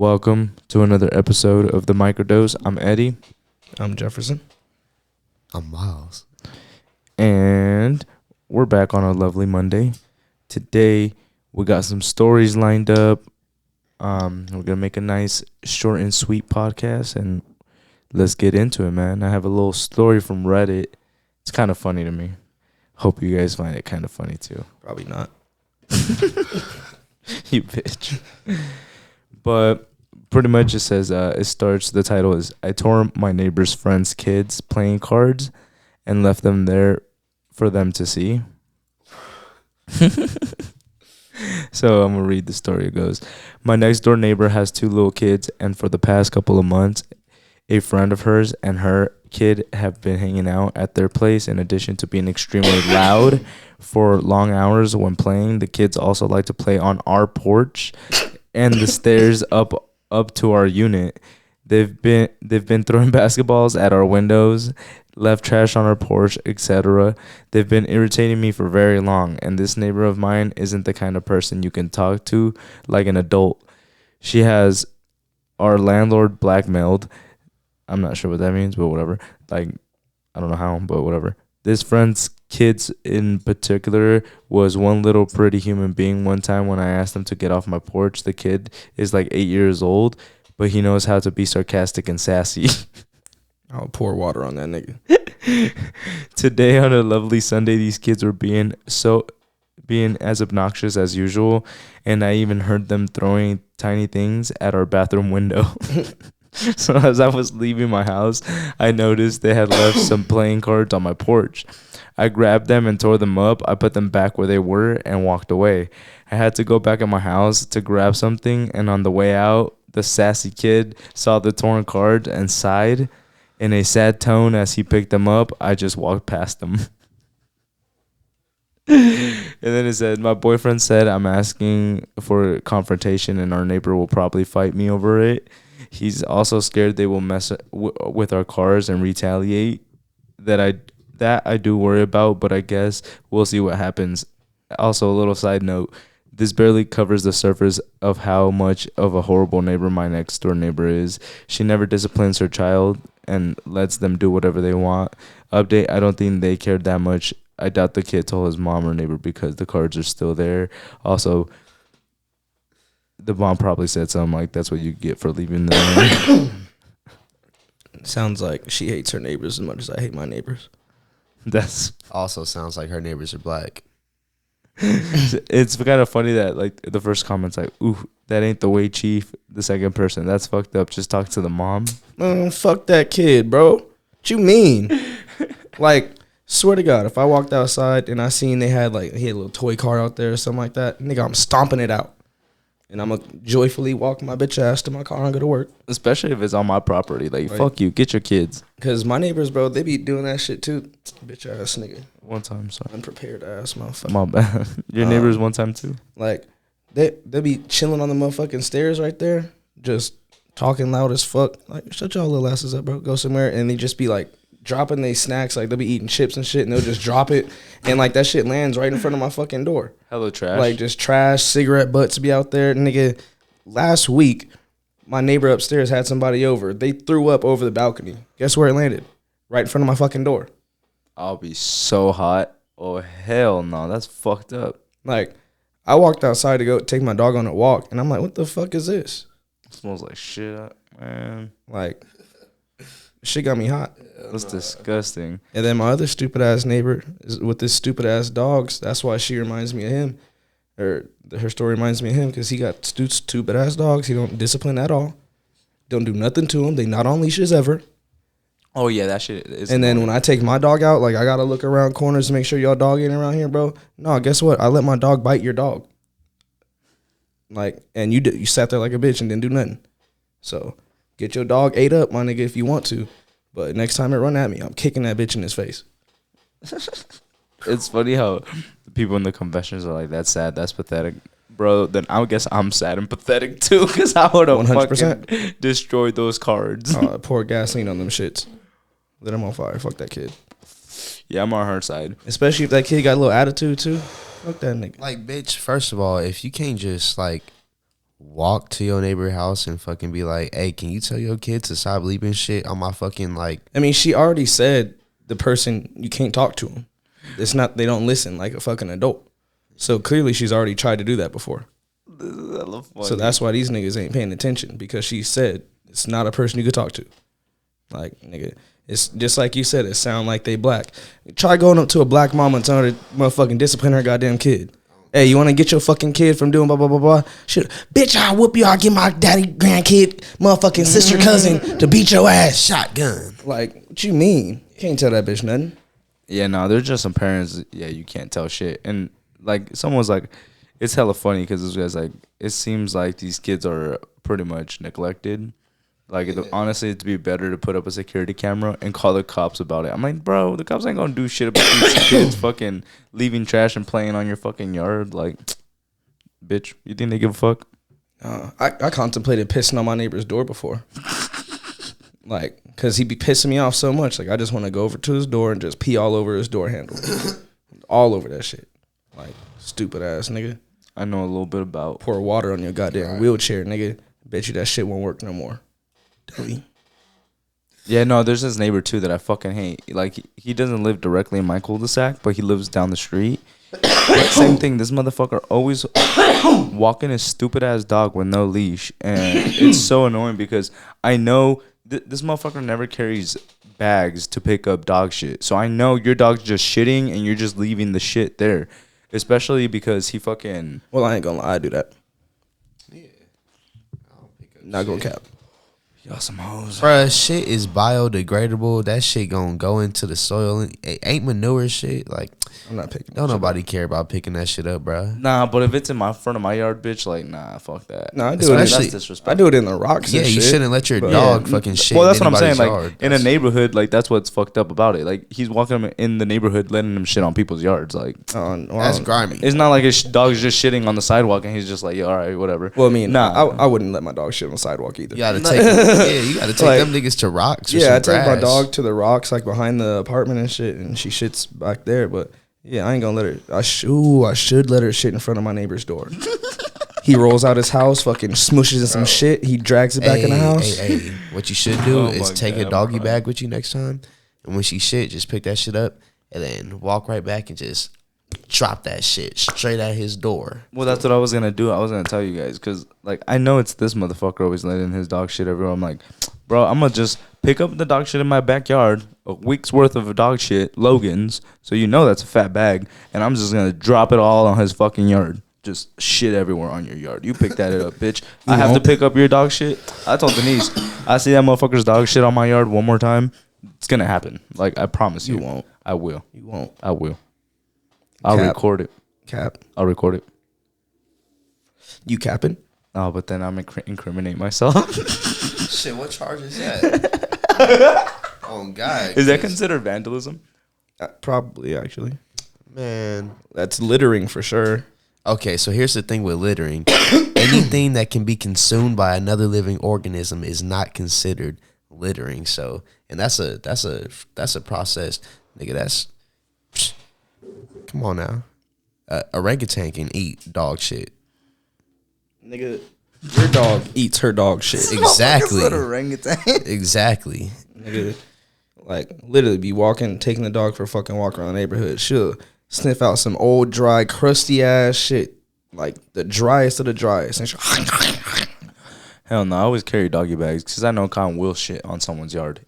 Welcome to another episode of the Microdose. I'm Eddie. I'm Jefferson. I'm Miles. And we're back on a lovely Monday. Today, we got some stories lined up. We're going to make a nice short and sweet podcast, and let's get into it, man. I have a little story from Reddit. It's kind of funny to me. Hope you guys find it kind of funny, too. Probably not. You bitch. But pretty much it says, the title is, I tore my neighbor's friend's kids playing cards and left them there for them to see. So I'm going to read the story. It goes, my next door neighbor has 2 little kids, and for the past couple of months, a friend of hers and her kid have been hanging out at their place. In addition to being extremely loud for long hours when playing, the kids also like to play on our porch and the stairs up to our unit. They've been throwing basketballs at our windows, left trash on our porch, etc. They've been irritating me for very long, and this neighbor of mine isn't the kind of person you can talk to like an adult. She has our landlord blackmailed. I'm not sure what that means, but whatever. Like, I don't know how, but whatever. This friend's kids in particular was one little pretty human being. One time when I asked him to get off my porch, the kid is like 8 years old, but he knows how to be sarcastic and sassy. I'll pour water on that nigga. Today on a lovely Sunday, these kids were being as obnoxious as usual, and I even heard them throwing tiny things at our bathroom window. So as I was leaving my house, I noticed they had left some playing cards on my porch. I grabbed them and tore them up. I put them back where they were and walked away. I had to go back in my house to grab something, and on the way out, the sassy kid saw the torn cards and sighed in a sad tone as he picked them up. I just walked past them. And then it said, my boyfriend said I'm asking for confrontation and our neighbor will probably fight me over it. He's also scared they will mess with our cars and retaliate. That I do worry about, but I guess we'll see what happens. Also, a little side note, this barely covers the surface of how much of a horrible neighbor my next door neighbor is. She never disciplines her child and lets them do whatever they want. Update, I don't think they cared that much. I doubt the kid told his mom or neighbor because the cards are still there. Also, the mom probably said something like, that's what you get for leaving them. Sounds like she hates her neighbors as much as I hate my neighbors. That's Also sounds like her neighbors are black. it's kind of funny that like the first comment's like, ooh, that ain't the way, chief. The second person, that's fucked up. Just talk to the mom. Fuck that kid, bro. What you mean? Like, swear to God, if I walked outside and I seen he had a little toy car out there or something like that, nigga, I'm stomping it out. And I'm going to joyfully walk my bitch ass to my car and go to work. Especially if it's on my property. Like, right. Fuck you. Get your kids. Because my neighbors, bro, they be doing that shit too. Bitch ass nigga. One time, sorry. Unprepared ass motherfucker. My bad. Your neighbors one time too? Like, they be chilling on the motherfucking stairs right there. Just talking loud as fuck. Like, shut y'all little asses up, bro. Go somewhere. And they just be like, dropping their snacks. Like, they'll be eating chips and shit. And they'll just drop it. And like, that shit lands right in front of my fucking door. Hello, trash. Like, just trash, cigarette butts be out there. Nigga, last week, my neighbor upstairs had somebody over. They threw up over the balcony. Guess where it landed? Right in front of my fucking door. I'll be so hot. Oh, hell no. That's fucked up. Like, I walked outside to go take my dog on a walk, and I'm like, what the fuck is this? It smells like shit, man. Like, shit got me hot. That's disgusting. And then my other stupid-ass neighbor is with this stupid-ass dogs. That's why she reminds me of him. Or her story reminds me of him because he got stupid-ass dogs. He don't discipline at all. Don't do nothing to them. They not on leashes ever. Oh, yeah, that shit is. And then when I take my dog out, like, I got to look around corners to make sure y'all dog ain't around here, bro. No, guess what? I let my dog bite your dog. Like, and you sat there like a bitch and didn't do nothing. So, get your dog ate up, my nigga, if you want to. But next time it run at me, I'm kicking that bitch in his face. It's funny how the people in the confessions are like, that's sad, that's pathetic. Bro, then I guess I'm sad and pathetic too because I would have 100% fucking destroyed those cards. Pour gasoline on them shits. Let him on fire. Fuck that kid. Yeah, I'm on her side. Especially if that kid got a little attitude too. Fuck that nigga. Like, bitch, first of all, if you can't just, like, walk to your neighbor house and fucking be like, hey, can you tell your kid to stop leaving shit on my fucking like? I mean, she already said the person, you can't talk to them. It's not, they don't listen like a fucking adult. So clearly she's already tried to do that before. So that's why these niggas ain't paying attention, because she said it's not a person you could talk to. Like, nigga, it's just like you said, it sound like they black. Try going up to a black mama and telling her to motherfucking discipline her goddamn kid. Hey, you want to get your fucking kid from doing blah, blah, blah, blah? Shit, bitch, I'll whoop you. I'll get my daddy, grandkid, motherfucking sister, cousin to beat your ass. Shotgun. Like, what you mean? Can't tell that bitch nothing. Yeah, no, there's just some parents, yeah, you can't tell shit. And, like, someone's like, it's hella funny because this guy's like, it seems like these kids are pretty much neglected. Like, honestly, it'd be better to put up a security camera and call the cops about it. I'm like, bro, the cops ain't gonna do shit about these kids fucking leaving trash and playing on your fucking yard. Like, bitch, you think they give a fuck? I contemplated pissing on my neighbor's door before. Like, because he be pissing me off so much. Like, I just want to go over to his door and just pee all over his door handle. All over that shit. Like, stupid ass nigga. I know a little bit about. Pour water on your goddamn wheelchair, nigga. Bet you that shit won't work no more. Dummy. Yeah, no, there's this neighbor too that I fucking hate. Like, he doesn't live directly in my cul-de-sac, but he lives down the street. But same thing, this motherfucker always walking his stupid ass dog with no leash, and it's so annoying because I know this motherfucker never carries bags to pick up dog shit. So I know your dog's just shitting and you're just leaving the shit there, especially because he fucking. Well, I ain't gonna lie, I do that. Yeah. I don't pick up Not gonna cap. Y'all some hoes. Bruh, shit is biodegradable. That shit gonna go into the soil. It ain't manure shit. Like, I'm not picking. don't nobody care about picking that shit up, bruh. Nah, but if it's in my front of my yard, bitch, like, nah, fuck that. No, I do it. Especially- That's disrespectful. I do it in the rocks. Yeah, and you shit. shouldn't let your But- dog Yeah. fucking shit. Well, that's in what I'm saying. anybody's Like, yard. in a neighborhood, like, that's what's fucked up about it. Like, he's walking in the neighborhood, letting him shit on people's yards. Like, That's grimy. it's not like his dog's just shitting on the sidewalk and he's just like, yeah, all right, whatever. Well, I mean, Nah. I wouldn't let my dog shit on the sidewalk either. You gotta take. Yeah, you gotta take Like- them niggas to rocks. Or Yeah, I some take my grass. dog to the rocks, like behind the apartment and shit, and she shits back there. But yeah, I ain't gonna let her. I should let her shit in front of my neighbor's door. He rolls out his house, fucking smooshes in some shit. He drags it back in the house. Hey, what you should do Oh is my take God, a doggy I'm bag with you next time, and when she shit, just pick that shit up and then walk right back and just drop that shit straight at his door. Well, that's what I was going to do. I was going to tell you guys because, like, I know it's this motherfucker always letting his dog shit everywhere. I'm like, bro, I'm going to just pick up the dog shit in my backyard, a week's worth of dog shit, Logan's, so you know that's a fat bag, and I'm just going to drop it all on his fucking yard. Just shit everywhere on your yard. You pick that up, bitch. I have to pick up your dog shit. I told Denise, I see that motherfucker's dog shit on my yard one more time, it's going to happen. Like, I promise you. You won't. I will. You won't. I will. I'll Cap. record it. Cap. I'll record it. You capping? Oh, but then I'm incriminate myself. Shit, what charge is that? Oh God, Is that considered vandalism? Probably, actually. man? That's littering for sure. Okay, so here's the thing with littering. Anything that can be consumed by another living organism is not considered littering. So, and that's a process, nigga. That's come on now. Orangutan can eat dog shit. Nigga, your dog eats her dog shit. Exactly. Orangutan. Exactly. Nigga, like, literally be walking, taking the dog for a fucking walk around the neighborhood. She'll sniff out some old, dry, crusty ass shit. Like, the driest of the driest. And she'll Hell no, I always carry doggy bags because I know Con will shit on someone's yard.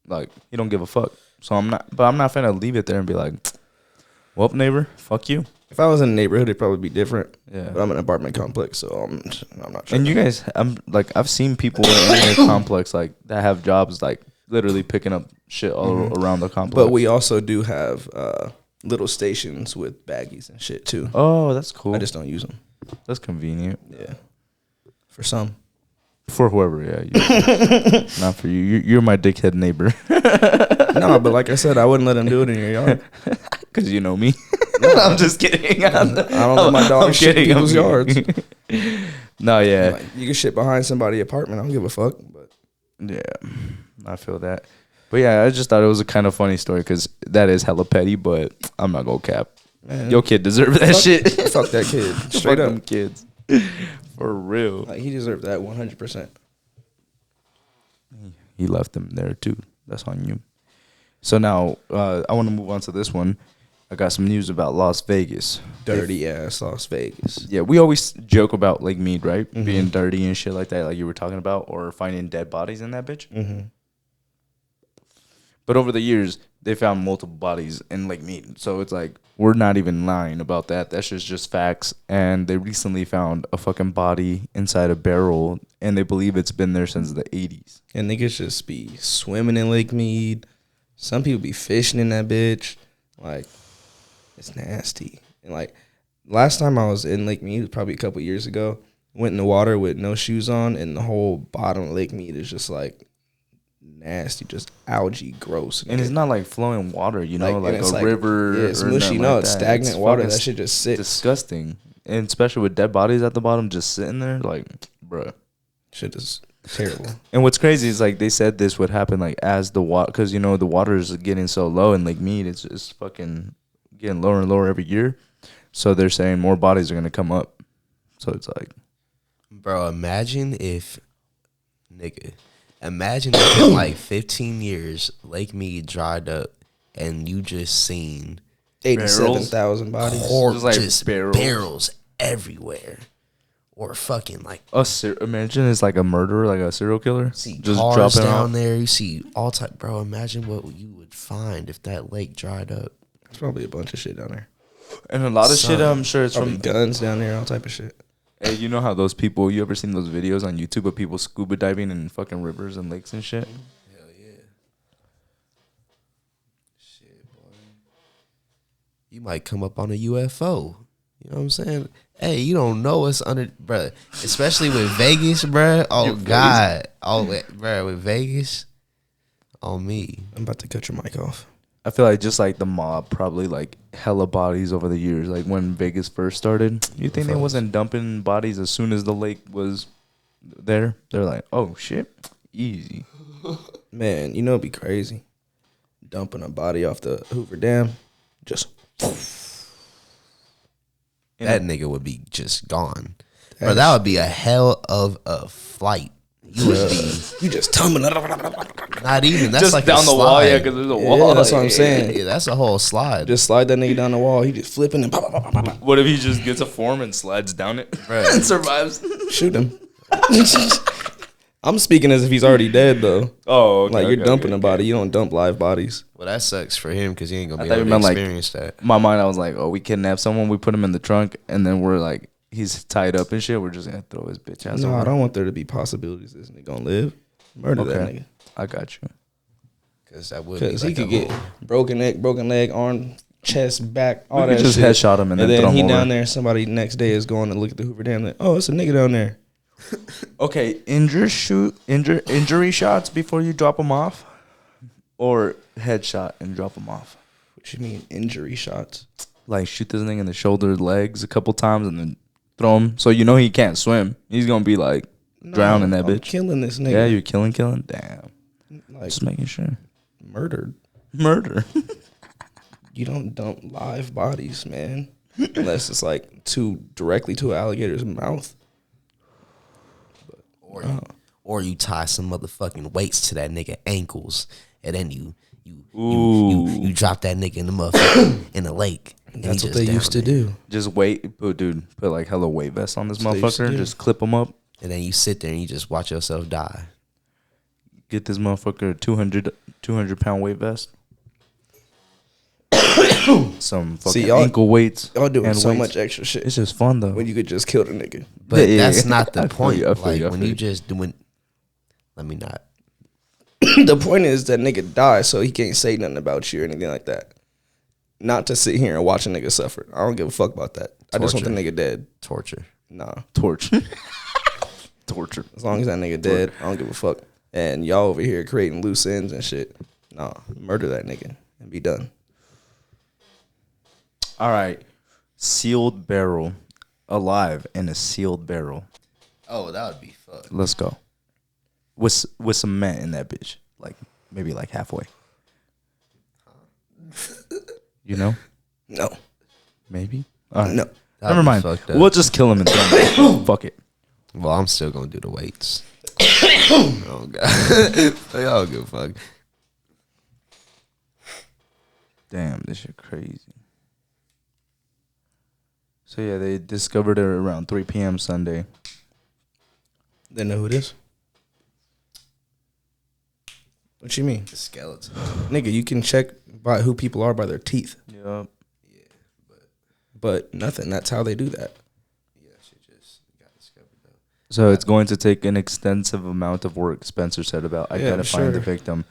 Like, he don't give a fuck. So I'm not finna leave it there and be like, well, neighbor, fuck you. If I was in a neighborhood, it'd probably be different. Yeah. But I'm in an apartment complex, so I'm not sure. And you guys, I've seen people in the complex like that have jobs like literally picking up shit all around the complex. But we also do have little stations with baggies and shit, too. Oh, that's cool. I just don't use them. That's convenient. Yeah. For some. For whoever, yeah. Not for you. You're my dickhead neighbor. No, but like I said, I wouldn't let them do it in your yard. Because you know me. I'm just kidding. I don't let my dog shit in people's yards. No, yeah. Like, you can shit behind somebody's apartment. I don't give a fuck. But Yeah, I feel that. But yeah, I just thought it was a kind of funny story because that is hella petty, but I'm not going to cap. man, Your kid deserves that shit. Fuck that kid. Straight Fuck up. them kids. For real. Like he deserved that 100%. He left them there too. That's on you. So now I want to move on to this one. I got some news about Las Vegas. Dirty ass Las Vegas. Yeah, we always joke about Lake Mead, right? Mhm. Being dirty and shit like that, like you were talking about, or finding dead bodies in that bitch. Mm-hmm. But over the years, they found multiple bodies in Lake Mead. So it's like, we're not even lying about that. That's just facts. And they recently found a fucking body inside a barrel, and they believe it's been there since the 80s. And niggas just be swimming in Lake Mead. Some people be fishing in that bitch. Like, it's nasty. And like, last time I was in Lake Mead was probably a couple years ago. Went in the water with no shoes on, and the whole bottom of Lake Mead is just like nasty, just algae, gross. And it's not like flowing water, you know, like it's a river. Yeah, it's or mushy. nothing No, like it's that. stagnant It's water. fucking That shit just sits. disgusting. And especially with dead bodies at the bottom just sitting there, like, bruh. Shit is terrible. And what's crazy is, like, they said this would happen, like, as the water, because, you know, the water is getting so low in Lake Mead, it's fucking getting lower and lower every year. So they're saying more bodies are going to come up. So it's like, Bro, imagine if in like 15 years, Lake Mead dried up and you just seen 87,000 bodies. Just like just barrels. barrels everywhere. Or fucking like imagine it's like a murderer, like a serial killer. see Just cars dropping down off. there. You see all type. Bro, imagine what you would find if that lake dried up. There's probably a bunch of shit down there. And a lot of shit, Son. I'm sure it's Probably from guns down there, all type of shit. Hey, you know how those people, you ever seen those videos on YouTube of people scuba diving in fucking rivers and lakes and shit? Hell yeah. Shit, boy. You might come up on a UFO. You know what I'm saying? Hey, you don't know what's under, bruh. Especially with Vegas, bruh. Oh, God. Oh, bruh, with Vegas, on me. I'm about to cut your mic off. I feel like just like the mob probably like hella bodies over the years. Like when Vegas first started, you think they wasn't dumping bodies as soon as the lake was there? They're like, oh shit, easy. Man, you know it'd be crazy. Dumping a body off the Hoover Dam. Just That nigga would be just gone. Bro, that would be a hell of a flight. You would be you just tumbling. not even. That's just like down a the wall, yeah, slide. because there's a wall. Yeah, that's what I'm saying. Yeah, that's a whole slide. Just slide that nigga down the wall. He just flipping and pop, pop, pop, pop, pop. What if he just gets a form and slides down it and survives? Shoot him. I'm speaking as if he's already dead though. Oh, okay, Like you're okay, dumping okay. a body. You don't dump live bodies. Well, that sucks for him because he ain't gonna I be thought you able to meant, like, experience that. In my mind, I was like, oh, we kidnap someone, we put him in the trunk, and then we're like, he's tied up and shit. We're just gonna throw his bitch ass No, over. I don't want there to be possibilities this nigga gonna live. Murder that nigga. I got you. Because that would be Because like he could a get whole- broken neck, broken leg, arm, chest, back, all We that could just shit. headshot him and then then throw him he over. down there. Somebody next day is going to look at the Hoover Dam. Like, oh, it's a nigga down there. Okay, injury shots before you drop them off, or headshot and drop them off. What you mean injury shots? Like shoot this thing in the shoulder, legs a couple times, and then throw him. So you know he can't swim. He's gonna be like drowning that I'm bitch. killing this nigga. Yeah, you're killing. Damn. like Just making sure. murdered. Murder. You don't dump live bodies, man, unless it's like directly to an alligator's mouth. Or you tie some motherfucking weights to that nigga ankles, and then you drop that nigga in the motherfucker in the lake. And That's he what just they down used to there. do. Just put like hella weight vest on this That's what they used to motherfucker. do. Just clip him up. And then you sit there and you just watch yourself die. Get this motherfucker a 200 pound weight vest. Some fucking y'all- ankle weights. Y'all doing and so weights. much extra shit It's just fun though. when you could just kill the nigga. But Yeah, that's yeah. not I the feel point. you, I feel Like you, I when feel you you. just doing. Let me not. The point is that nigga died, so he can't say nothing about you or anything like that. Not to sit here and watch a nigga suffer. I don't give a fuck about that. I just want the Torture. nigga dead. Torture. Nah. Torture. Torture. As long as that nigga dead, I don't give a fuck. And y'all over here creating loose ends and shit. Nah. Murder that nigga and be done. All right. Sealed barrel. Alive in a sealed barrel. Oh, that would be fun. Let's go. With some mint in that bitch. Like maybe like halfway. You know? No. Maybe? All right. No. That'd Never be mind. fucked up. We'll just kill him and throw him. Fuck it. Well, I'm still gonna do the weights. Oh god, y'all give a fuck. Damn, this shit crazy. So yeah, they discovered it around 3 p.m. Sunday. They know who it is? What you mean? The skeleton. Nigga, you can check by who people are by their teeth. Yep. Yeah, But nothing. That's how they do that. yeah, she just got discovered though. So it's going to take an extensive amount of work, Spencer said, about Yeah, I'm identifying the sure. victim.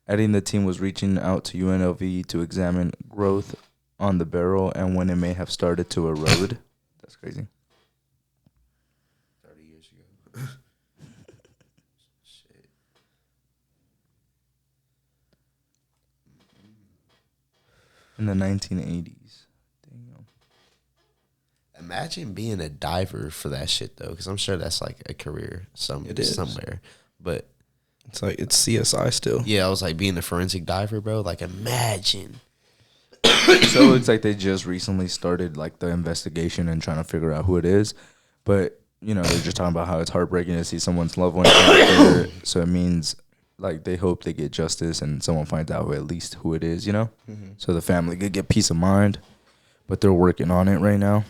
Adding the team was reaching out to UNLV to examine growth on the barrel and when it may have started to erode. That's crazy. 30 years ago. Shit. In the 1980s. Damn. Imagine being a diver for that shit though, because I'm sure that's like a career It is. somewhere. But It's like it's CSI still. yeah, I was like being a forensic diver, bro. Like imagine. So it's like they just recently started like the investigation and trying to figure out who it is. But, you know, they're just talking about how it's heartbreaking to see someone's loved one out there. So it means like they hope they get justice and someone finds out at least who it is, you know? Mm-hmm. So the family could get peace of mind. But they're working on it right now.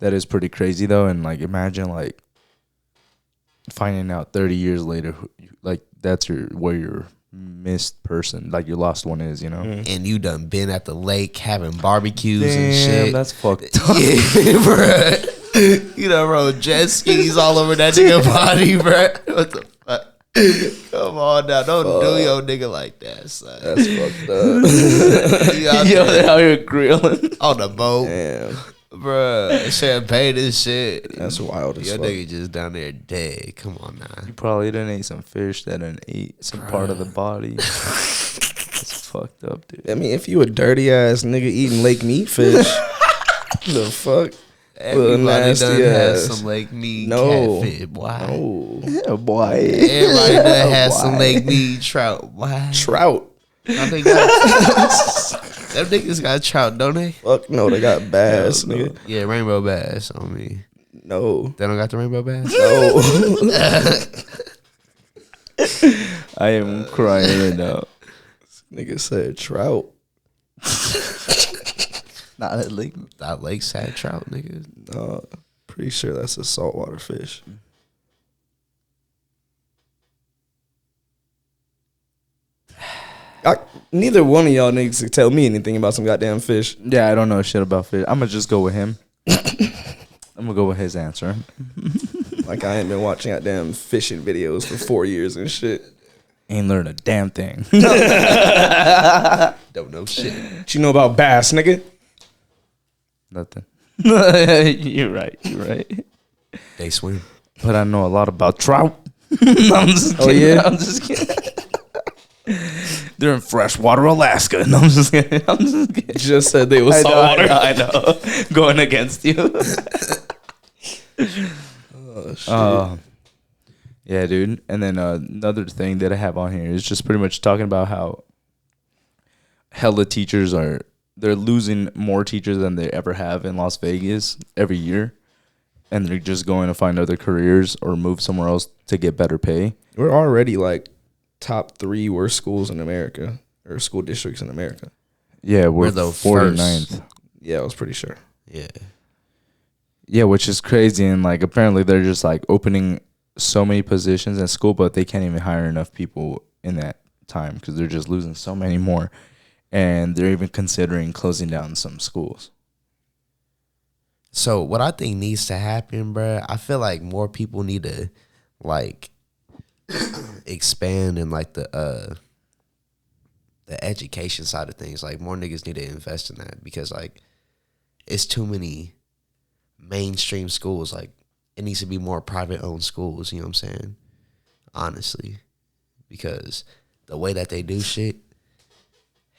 That is pretty crazy though. And like imagine like finding out 30 years later, like that's where your missed person, like your lost one is, you know? Mm-hmm. And you done been at the lake having barbecues Damn, and shit. that's fucked up. Yeah, bro. You know, bro, jet skis all over that nigga body, bro. What the fuck? Come on now, don't do your nigga like that, son. That's fucked up. You out Yo, there they're out here grilling. on the boat, Damn. bro. Champagne and shit. That's wild as Your fuck. nigga just down there dead. Come on now. You probably done ate some fish that done ate some part of the body. That's fucked up, dude. I mean, if you a dirty ass nigga eating lake meat fish, the fuck? Everybody nasty done had ass. some Lake Mead No. catfish, boy. No. Yeah, boy. Everybody done had some Why? Lake Mead trout. Why? Trout. Them niggas got trout, don't they? Fuck no, they got bass, Hell no. nigga. Yeah, rainbow bass on me. No. They don't got the rainbow bass? No. I am crying right now. Nigga said trout. Not that lake. That lakeside trout, nigga. Pretty sure that's a saltwater fish. Neither one of y'all niggas can tell me anything about some goddamn fish. Yeah, I don't know shit about fish. I'm gonna just go with him. I'm gonna go with his answer. Like I ain't been watching goddamn fishing videos for 4 years and shit. Ain't learned a damn thing. Don't know shit. What you know about bass, nigga? Nothing. You're right. You're right. They swim. But I know a lot about trout. I'm just kidding. Oh, yeah? I'm just kidding. They're in freshwater Alaska. No, I'm just kidding. I'm just kidding. Just said they was saltwater. I know. Going against you. Oh, shit. Yeah, dude. And then another thing that I have on here is just pretty much talking about how hella teachers they're losing more teachers than they ever have in Las Vegas every year. And they're just going to find other careers or move somewhere else to get better pay. We're already like top 3 worst schools in America or school districts in America. Yeah, we're the 49th. Yeah, I was pretty sure. Yeah. Yeah, which is crazy. And like apparently they're just like opening so many positions at school, but they can't even hire enough people in that time because they're just losing so many more. And they're even considering closing down some schools. So what I think needs to happen, bruh, I feel like more people need to like expand in like the education side of things. Like more niggas need to invest in that because like it's too many mainstream schools. Like it needs to be more private owned schools, you know what I'm saying? Honestly. Because the way that they do shit,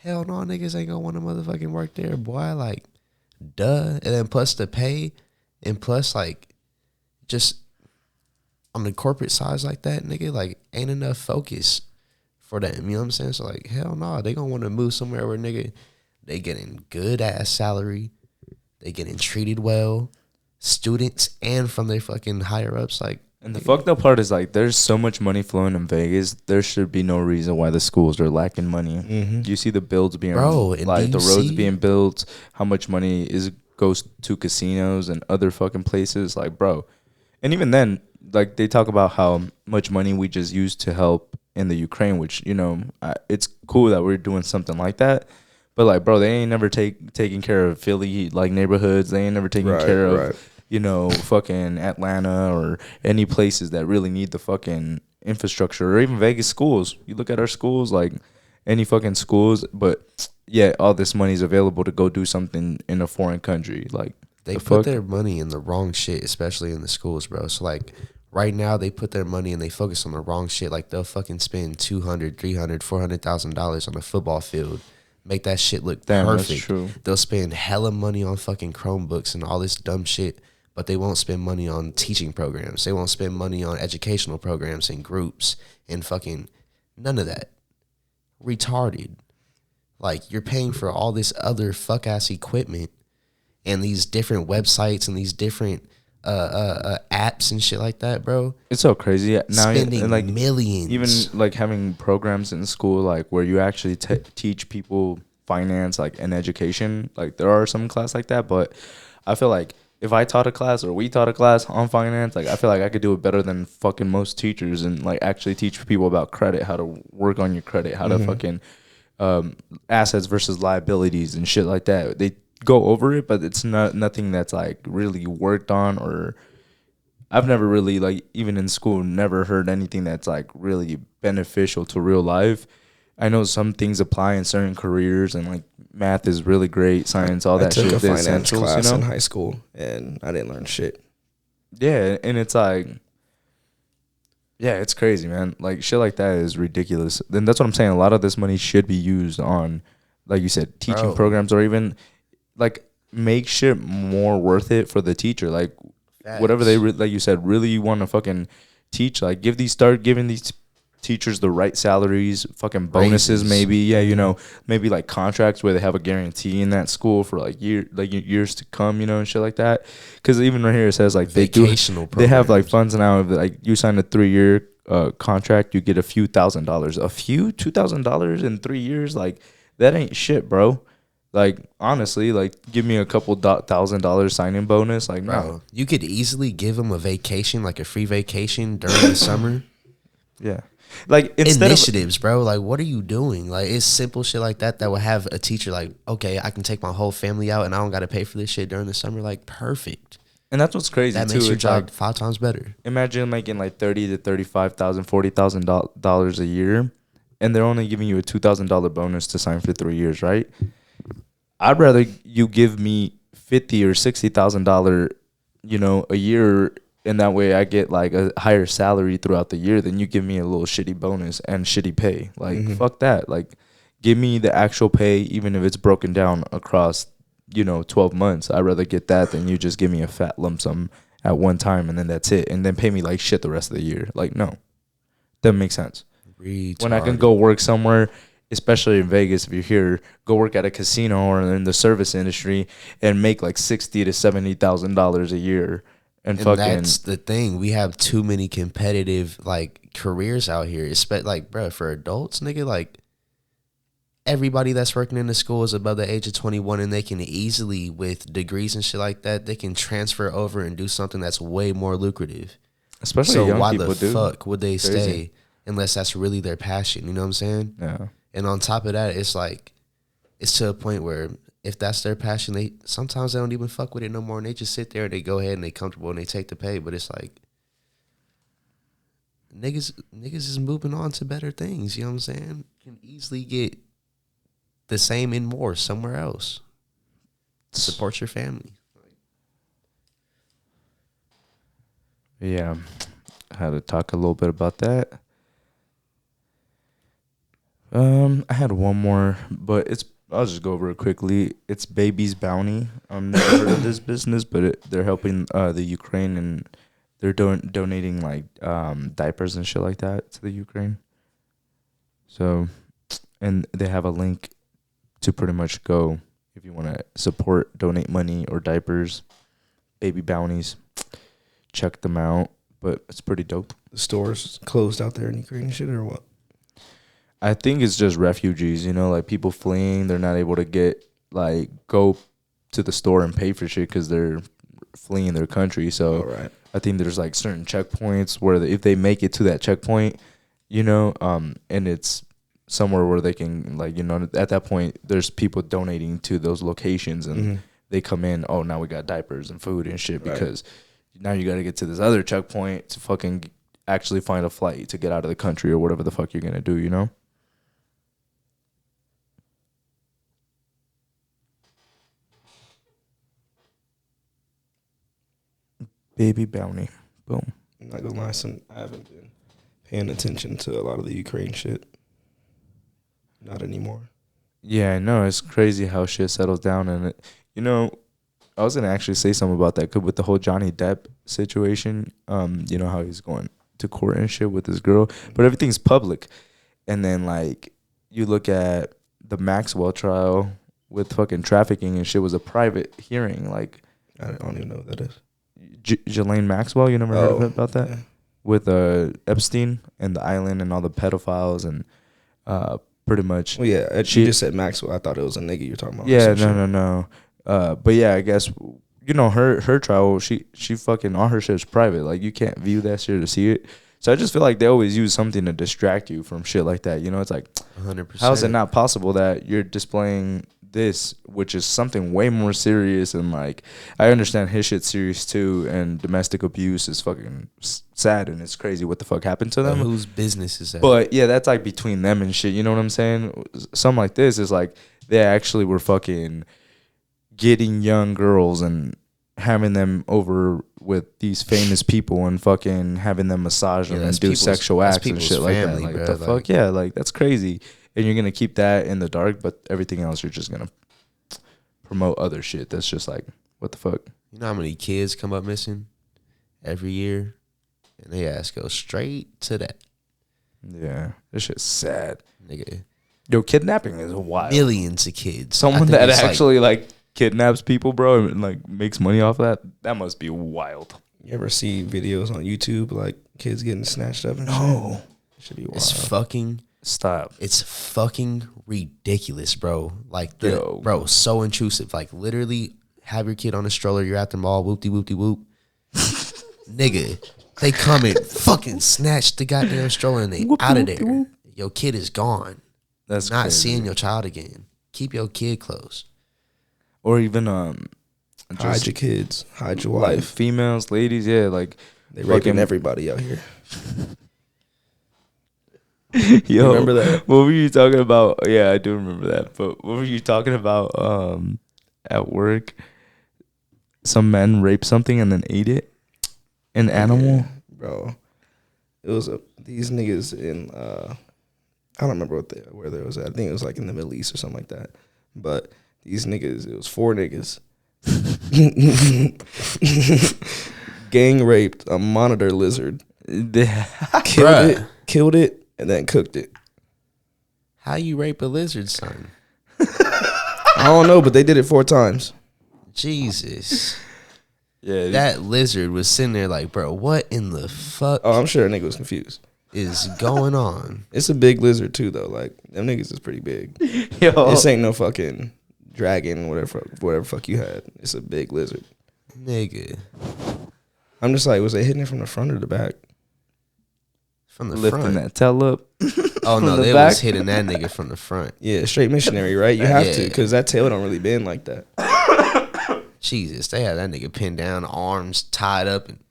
hell no, niggas ain't gonna want to motherfucking work there, boy. Like, duh. And then plus the pay, and plus like just on the corporate size like that, nigga, like ain't enough focus for them. You know what I'm saying? So like, hell no, they gonna want to move somewhere where nigga they getting good ass salary, they getting treated well, students and from their fucking higher ups. Like, And the fucked up part is like, there's so much money flowing in Vegas. There should be no reason why the schools are lacking money. Mm-hmm. You see the builds being, bro, and like the roads see, being built, how much money goes to casinos and other fucking places. Like, bro, and even then, like they talk about how much money we just used to help in the Ukraine, which it's cool that we're doing something like that. But like, bro, they ain't never taking care of Philly like neighborhoods. They ain't never taking care of fucking Atlanta or any places that really need the fucking infrastructure, or even Vegas schools. You look at our schools, like any fucking schools, but yeah, all this money is available to go do something in a foreign country. Like, they the put fuck? their money in the wrong shit, especially in the schools, bro. So like right now they put their money and they focus on the wrong shit. Like they'll fucking spend $200,000, $300,000, $400,000 on a football field, make that shit look Damn, perfect. that's true. They'll spend hella money on fucking Chromebooks and all this dumb shit, but they won't spend money on teaching programs. They won't spend money on educational programs and groups and fucking none of that. Retarded. Like, you're paying for all this other fuck ass equipment and these different websites and these different apps and shit like that, bro. It's so crazy now. Spending And like millions. even like having programs in school, like where you actually teach people finance, like in education. Like there are some class like that, but I feel like if I taught a class or we taught a class on finance, like I feel like I could do it better than fucking most teachers, and like actually teach people about credit, how to work on your credit, how to fucking assets versus liabilities and shit like that. They go over it, but it's nothing that's like really worked on, or I've never really, like, even in school, never heard anything that's like really beneficial to real life. I know some things apply in certain careers, and like math is really great, science, all that shit. I took a the finance essentials, class in high school, and I didn't learn shit. Yeah, and it's like, yeah, it's crazy, man. Like shit like that is ridiculous. Then that's what I'm saying. A lot of this money should be used on, like you said, teaching programs, or even like make shit more worth it for the teacher. Like whatever they like you said, really want to fucking teach. Like start giving these teachers the right salaries, fucking bonuses, Raises. maybe. Yeah, maybe like contracts where they have a guarantee in that school for like years to come, and shit like that. Because even right here it says like they have like funds now. Like you sign a 3-year contract, you get a few $1,000s, $2,000 in 3 years. Like that ain't shit, bro. Like honestly, like give me a couple $1,000 signing bonus. Like no, you could easily give them a vacation, like a free vacation during the summer. Yeah. Like initiatives, bro. Like, what are you doing? Like, it's simple shit like that will have a teacher like, okay, I can take my whole family out and I don't got to pay for this shit during the summer. Like, perfect. And that's what's crazy. That too. makes your It's job like, 5 times better. Imagine making like $30,000 to $35,000, $40,000 a year, and they're only giving you a $2,000 bonus to sign for 3 years, right? I'd rather you give me $50,000 or $60,000, a year. And that way I get like a higher salary throughout the year than you give me a little shitty bonus and shitty pay. Like, fuck that. Like, give me the actual pay, even if it's broken down across, 12 months. I'd rather get that than you just give me a fat lump sum at one time and then that's it. And then pay me like shit the rest of the year. Like, no. Doesn't make sense. Retarded. When I can go work somewhere, especially in Vegas, if you're here, go work at a casino or in the service industry and make like $60,000 to $70,000 a year. And that's the thing. We have too many competitive like careers out here. Like, bro, for adults, nigga, like everybody that's working in the school is above the age of 21, and they can easily, with degrees and shit like that, they can transfer over and do something that's way more lucrative. Especially so young why people, the fuck would they stay unless that's really their passion? You know what I'm saying? Yeah. And on top of that, it's like it's to a point where if that's their passion, they sometimes they don't even fuck with it no more, and they just sit there and they go ahead and they comfortable and they take the pay. But it's like niggas is moving on to better things. You know what I'm saying? Can easily get the same and more somewhere else. Support your family. Yeah, I had to talk a little bit about that. I had one more, but I'll just go over it quickly. It's Baby's Bounty. I've never heard of this business, but they're helping the Ukraine, and they're donating like diapers and shit like that to the Ukraine. So, and they have a link to pretty much go if you want to support, donate money or diapers. baby bounties. Check them out, but it's pretty dope. The stores closed out there in Ukraine and shit, or what? I think it's just refugees, you know, like people fleeing. They're not able to go to the store and pay for shit because they're fleeing their country. So Right. I think there's like certain checkpoints where if they make it to that checkpoint, you know, and it's somewhere where they can, like, you know, at that point there's people donating to those locations, and they come in. Oh, now we got diapers and food and shit, because now you got to get to this other checkpoint to fucking actually find a flight to get out of the country or whatever the fuck you're gonna do, you know. Baby bounty. Boom. I'm not gonna lie, I haven't been paying attention to a lot of the Ukraine shit. Not anymore. Yeah, I know. It's crazy how shit settles down. And, you know, I was going to actually say something about that. With the whole Johnny Depp situation, you know, how he's going to court and shit with his girl. But everything's public. And then, like, you look at the Maxwell trial with fucking trafficking and shit was a private hearing. Like, I don't even know what that is. Ghislaine Maxwell, you never heard of it about that? Yeah. With Epstein and the island and all the pedophiles and pretty much. Well, yeah, you just said Maxwell. I thought it was a nigga you're talking about. Yeah, no. But yeah, I guess, you know, her trial, she fucking, all her shit is private. Like, you can't view that shit or see it. So I just feel like they always use something to distract you from shit like that. You know, it's like, 100%. how is it not possible that you're displaying this, which is something way more serious? And, like, I understand his shit's serious too, and domestic abuse is fucking sad, and it's crazy what the fuck happened to them. Whose business is that? But yeah, that's like between them and shit. You know what I'm saying? Something like this is like they actually were fucking getting young girls and having them over with these famous people and fucking having them massage them and do sexual acts and shit like that. Like, what the fuck? Yeah, like, that's crazy. And you're gonna keep that in the dark, but everything else you're just gonna promote other shit. That's just like, what the fuck? You know how many kids come up missing every year, and they ass go straight to that. Yeah, this shit's sad, nigga. Yo, kidnapping is wild. Millions of kids. Someone that actually like kidnaps people, bro, and like makes money off that. That must be wild. You ever see videos on YouTube like kids getting snatched up and No. shit? It should be wild. It's fucking stop. It's fucking ridiculous, bro. Like, bro, so intrusive. Like, literally, have your kid on a stroller. You're at the mall. Whoop-de-whoop-de-whoop. Nigga, they come and fucking snatch the goddamn stroller and they out of there. Your kid is gone. That's not crazy. seeing your child again. Keep your kid close. Or even hide your kids, hide your like wife. Females, ladies, yeah, like they raping everybody out here. Yo, remember that? What were you talking about? Yeah, I do remember that. But what were you talking about at work? Some men raped something and then ate it? An animal? Yeah, bro. It was these niggas in I don't remember where they was at. I think it was like in the Middle East or something like that. But these niggas, it was 4 niggas. Gang raped a monitor lizard. Killed it, and then cooked it. How you rape a lizard, son? I don't know, but they did it 4 times. Jesus. Yeah, that lizard was sitting there like, bro, what in the fuck? Oh, I'm sure a nigga was confused. Is going on? It's a big lizard too, though. Like, them niggas is pretty big. Yo, this ain't no fucking dragon, whatever fuck you had. It's a big lizard, nigga. I'm just like, was they hitting it from the front or the back? From the lifting front. that tail up. Oh no, they was hitting that nigga from the front. Yeah, straight missionary, right? You have to, because that tail don't really bend like that. Jesus, they had that nigga pinned down, arms tied up, and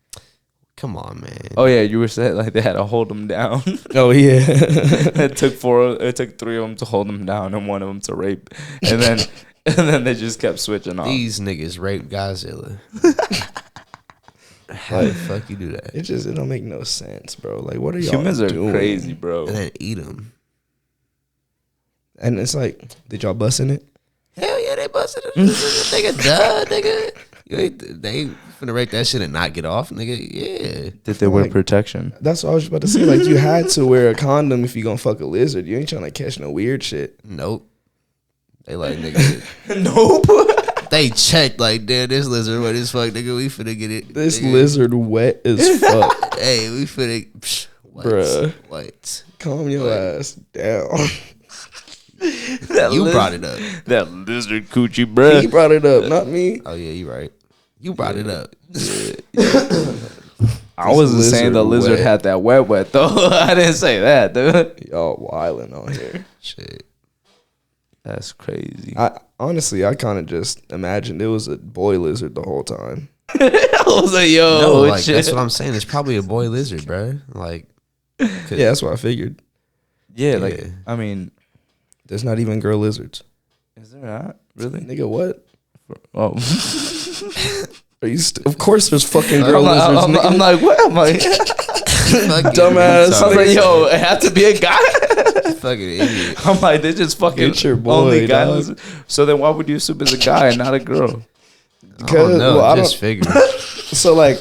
come on, man. Oh yeah, you were saying like they had to hold him down. Oh yeah, it took 3 of them to hold him down and 1 of them to rape, and then they just kept switching off. These niggas raped Godzilla. How the fuck you do that? It don't make no sense, bro. Like, what are y'all Humans are doing? crazy, bro. And then eat them. And it's like, did y'all bust in it? Hell yeah, they busted it. Nigga, duh, nigga. They finna rape that shit and not get off, nigga. Yeah. Did they wear protection? That's what I was about to say. Like, you had to wear a condom if you gonna fuck a lizard. You ain't trying to catch no weird shit. Nope. They like, nigga. Nope. They checked like, damn, this lizard wet as fuck, nigga. We finna get it. This nigga. lizard wet as fuck. Hey, we finna. What? Bruh. What? Calm your ass down. You brought it up. That lizard coochie, bruh. He brought it up, not me. Oh yeah, you right. You brought it up. I wasn't saying the lizard wet. had that wet though. I didn't say that, dude. Y'all wilding on here. Shit. That's crazy. I honestly, I kind of just imagined it was a boy lizard the whole time. I was like, yo, No, like shit. that's what I'm saying. It's probably a boy lizard, bro. Like, Yeah, that's what I figured. Yeah, like Yeah. I mean, There's not even girl lizards. is there not really? Nigga, what? Oh, Are you? Of course, there's fucking girl lizards. I'm nigga. like, what? I'm like, Dumbass. I was like, yo, it had to be a guy. Fucking idiot. I'm like, they just fucking Get your boy, only guy. dog. lizard. So then, why would you assume it's a guy and not a girl? I don't know. well, I Just don't- figured. So like,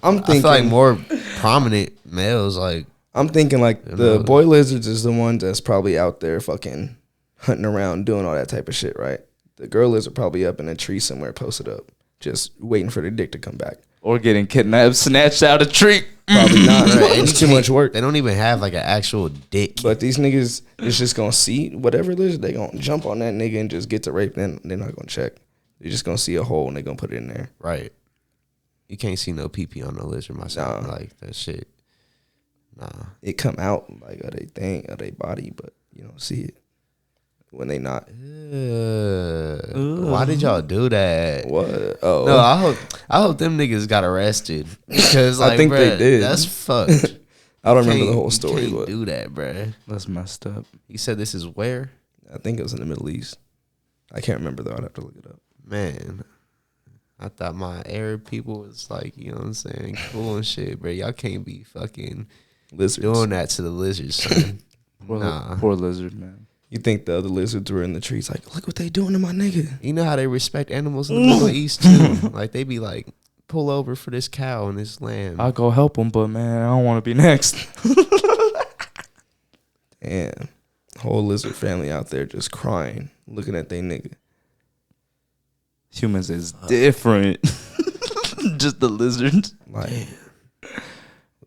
I'm I thinking. feel like more prominent males, like, I'm thinking like You the know. boy lizards is the ones that's probably out there fucking hunting around doing all that type of shit, right? The girl lizard probably up in a tree somewhere posted up, just waiting for the dick to come back. Or getting kidnapped, snatched out a tree. Probably not. Right. It's too much work. they don't even have like an actual dick. But these niggas is just gonna see whatever lizard, they gonna jump on that nigga and just get to rape. Then they're not gonna check. They're just gonna see a hole and they're gonna put it in there. Right. You can't see no pee on no lizard myself. Nah. Like that shit. Nah. It come out like of they thing of their body, but you don't see it when they not. Why did y'all do that? What? Oh, No, I hope them niggas got arrested because like, I think they bruh, did. That's fucked. I don't remember the Can't- whole you story, can't but do that, bruh. That's messed up. You said this is where, I think it was in the Middle East. I can't remember though. I'd have to look it up. man. I thought my Arab people was like, you know what I'm saying, cool and shit, bro. Y'all can't be fucking Lizards. doing that to the lizards, son. Poor, Nah. poor lizard, man. You think the other lizards were in the trees? Like, look what they doing to my nigga. You know how they respect animals in the Middle East too. Like they be like, pull over for this cow and this lamb. I'll go help him, but man, I don't want to be next. Damn, whole lizard family out there just crying, looking at they nigga. Humans is different. Just the lizards. Like,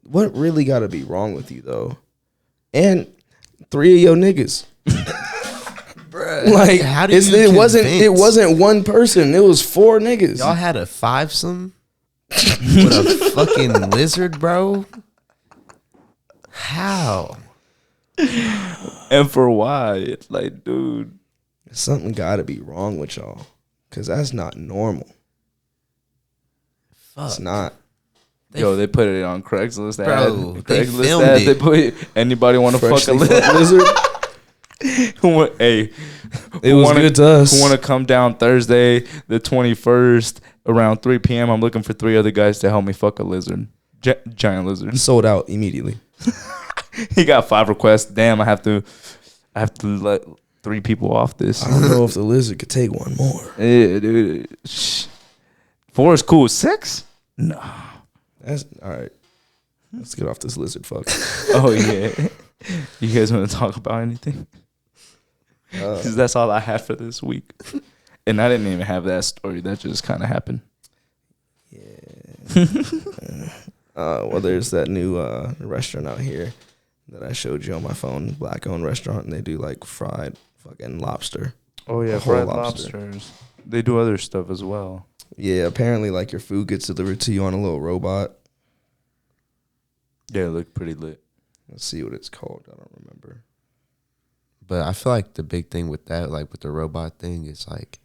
what really got to be wrong with you though? And 3 of your niggas. Bruh, Like, how do it you wasn't. It convince? wasn't one person. It was 4 niggas. Y'all had a fivesome with a fucking lizard, bro. How? And for why? It's like, dude. Something got to be wrong with y'all, cause that's not normal. Fuck. It's not. Yo, they put it on Craigslist. Bro, ad. they Craigslist filmed ad, it. They put anybody want to fuck a Freshly fucked lizard? lizard. Hey, It was good to us. Who want to come down Thursday, the 21st, around 3 p.m.? I'm looking for 3 other guys to help me fuck a lizard, giant lizard. Sold out immediately. He got 5 requests. Damn, I have to let 3 people off this. I don't know if the lizard could take one more. Yeah, dude. Shh. 4 is cool. 6? No. That's all right. Let's get off this lizard fuck. Oh yeah. You guys want to talk about anything? Because that's all I have for this week. And I didn't even have that story. That just kind of happened. Well, there's that new restaurant out here that I showed you on my phone, black-owned restaurant, and they do like fried fucking lobster. Oh yeah, Whole fried lobster. lobsters. They do other stuff as well. Yeah, apparently like your food gets delivered to you on a little robot. Yeah, it look pretty lit. Let's see what it's called. I don't remember. But I feel like the big thing with that, like with the robot thing, is like,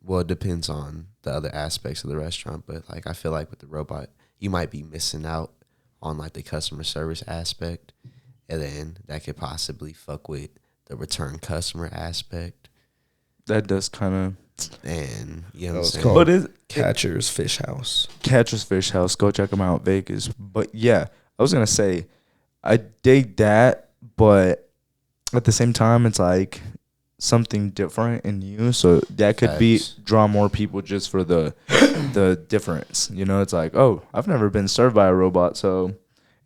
well, it depends on the other aspects of the restaurant. But like, I feel like with the robot, you might be missing out on like the customer service aspect, and then that could possibly fuck with the return customer aspect. That does kind of. And you know Oh, what I'm it's saying? called But it's Catcher's Fish House. Catcher's Fish House. Go check them out, Vegas. But yeah, I was gonna say, I dig that, but at the same time, it's like something different in you. So that could be Facts. draw more people just for the difference. You know, it's like, oh, I've never been served by a robot, so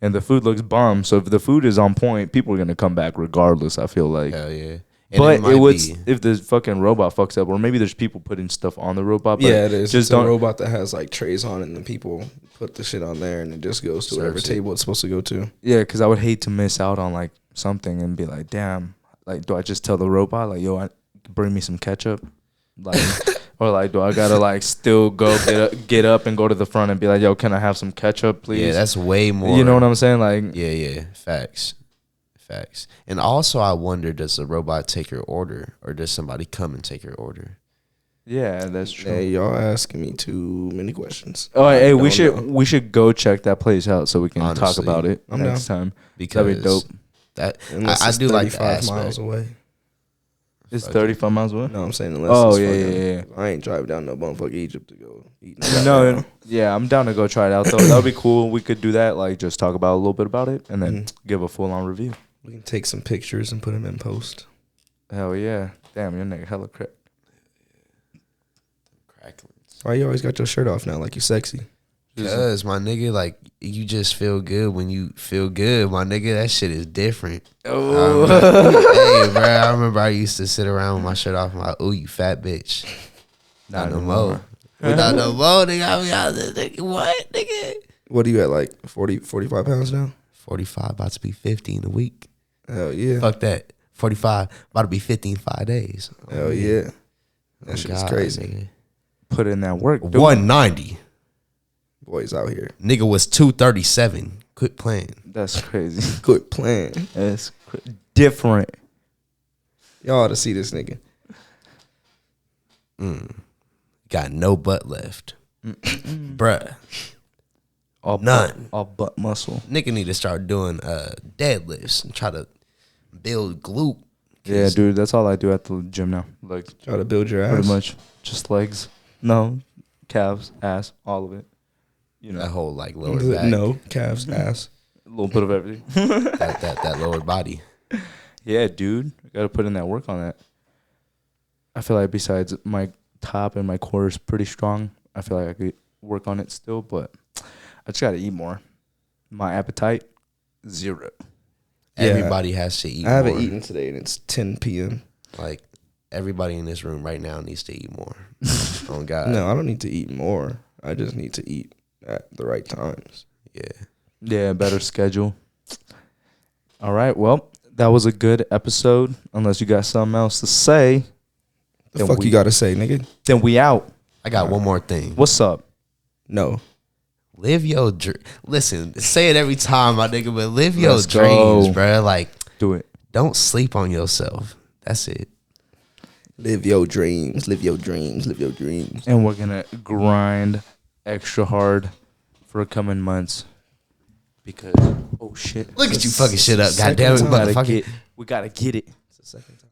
and the food looks bomb. So if the food is on point, people are gonna come back regardless. I feel like. Hell yeah. And But it would be, if the fucking robot fucks up, or maybe there's people putting stuff on the robot. But yeah, it is. Just It's a don't. robot that has like trays on it, and then people put the shit on there, and it just goes to whatever Serves it. table it's supposed to go to. Yeah, because I would hate to miss out on like something and be like, damn. Like, do I just tell the robot like, yo, bring me some ketchup, like, or like, do I gotta like still go get up and go to the front and be like, yo, can I have some ketchup, please? yeah, that's way more. You know what I'm saying? Like, Yeah, facts. And also, I wonder, does the robot take your order, or does somebody come and take your order? yeah, that's true. Hey, y'all asking me too many questions. Oh, hey, I don't know. we should go check that place out so we can talk Honestly, about it I'm next time. Because That'd be dope. That Unless I it's do like the 35 aspect. miles away. It's Fuck 35 miles away. No, I'm saying unless. Oh, it's yeah, fucking, yeah. I ain't driving down no bumfuck Egypt to go eat. No, yeah, I'm down to go try it out though. That would be cool. We could do that, like just talk about a little bit about it and then give a full on review. We can take some pictures and put them in post. Hell yeah. Damn, your nigga hella crack. Cracklings. Why you always got your shirt off now? Like you sexy. Because my nigga, like, you just feel good when you feel good, my nigga. That shit is different. Oh. Hey, bro, I remember I used to sit around with my shirt off and like, ooh, you fat bitch. Not no more. Not no more, nigga. I mean, I was like, what, nigga? What are you at, like 40, 45 pounds now? 45, about to be 50 in a week. Hell yeah. Fuck that. 45, about to be 50 in 5 days. Hell yeah. That Oh, shit is God, crazy. nigga. Put in that work. Dude. 190. Boys out here. Nigga was 237. Quit playing. That's crazy. Quit playing. That's different. Y'all ought to see this nigga. Got no butt left. Bruh. All None. All butt muscle. Nigga need to start doing deadlifts and try to build glute. Yeah, dude, that's all I do at the gym now. Like, Try to build your ass. pretty much just legs. No, calves, ass, all of it. You know, That whole like lower back. No, calves, ass. a little bit of everything. That lower body. Yeah, dude, I gotta put in that work on that. I feel like besides my top and my core is pretty strong, I feel like I could work on it still, but I just gotta eat more. My appetite, 0. Yeah. Everybody has to eat I haven't more. eaten today, and it's 10 p.m. Like, everybody in this room right now needs to eat more. Oh, God. No, I don't need to eat more. I just need to eat at the right times. Yeah. Yeah, better schedule. All right, well, that was a good episode. Unless you got something else to say, The Then fuck we- you gotta say, nigga? then we out. I got one more thing. What's up? No. Live your dream. Listen, say it every time, my nigga, but live your Let's dreams, go. bruh. Like, Do it. don't sleep on yourself. That's it. Live your dreams. Live your dreams. Live your dreams. And we're gonna grind extra hard for coming months because oh shit. Look at you fucking shit up, Second goddamn it, time. We gotta motherfucker. we gotta get it. It's the second time.